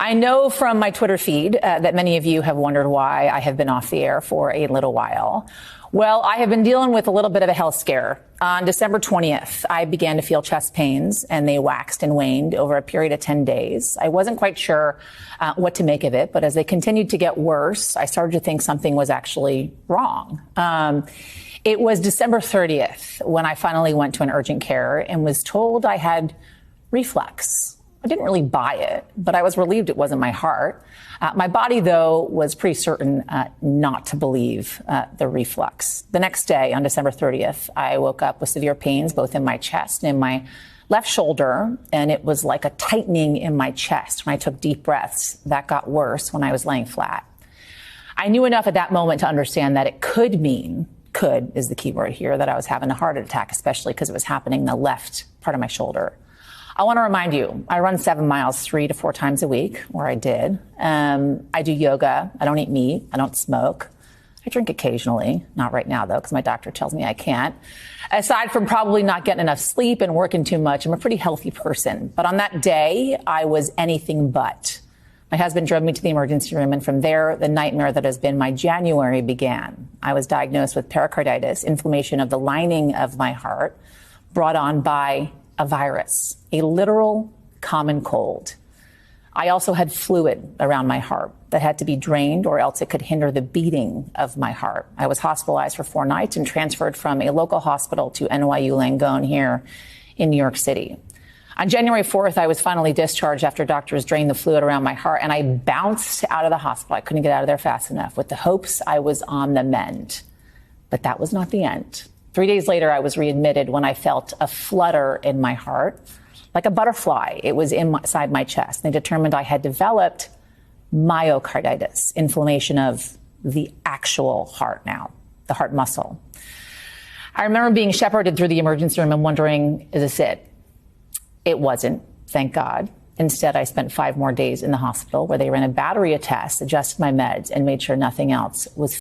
I know from my Twitter feed that many of you have wondered why I have been off the air for a little while. Well, I have been dealing with a little bit of a health scare. On December 20th, I began to feel chest pains, and they waxed and waned over a period of 10 days. I wasn't quite sure what to make of it, but as they continued to get worse, I started to think something was actually wrong. It was December 30th when I finally went to an urgent care and was told I had reflux. I didn't really buy it, but I was relieved it wasn't my heart. My body, though, was pretty certain not to believe the reflux. The next day, on December 30th, I woke up with severe pains both in my chest and in my left shoulder, and it was like a tightening in my chest. When I took deep breaths, that got worse when I was laying flat. I knew enough at that moment to understand that it could mean, could is the key word here, that I was having a heart attack, especially because it was happening in the left part of my shoulder. I want to remind you, I run 7 miles 3 to 4 times a week, or I did. I do yoga. I don't eat meat. I don't smoke. I drink occasionally. Not right now, though, because my doctor tells me I can't. Aside from probably not getting enough sleep and working too much, I'm a pretty healthy person. But on that day, I was anything but. My husband drove me to the emergency room, and from there, the nightmare that has been my January began. I was diagnosed with pericarditis, inflammation of the lining of my heart, brought on by a virus, a literal common cold. I also had fluid around my heart that had to be drained, or else it could hinder the beating of my heart. I was hospitalized for 4 nights and transferred from a local hospital to NYU Langone here in New York City. On January 4th, I was finally discharged after doctors drained the fluid around my heart, and I bounced out of the hospital. I couldn't get out of there fast enough with the hopes I was on the mend. But that was not the end. 3 days later, I was readmitted when I felt a flutter in my heart, like a butterfly. It was inside my chest. They determined I had developed myocarditis, inflammation of the actual heart now, the heart muscle. I remember being shepherded through the emergency room and wondering, is this it? It wasn't, thank God. Instead, I spent 5 more days in the hospital where they ran a battery of tests, adjusted my meds, and made sure nothing else was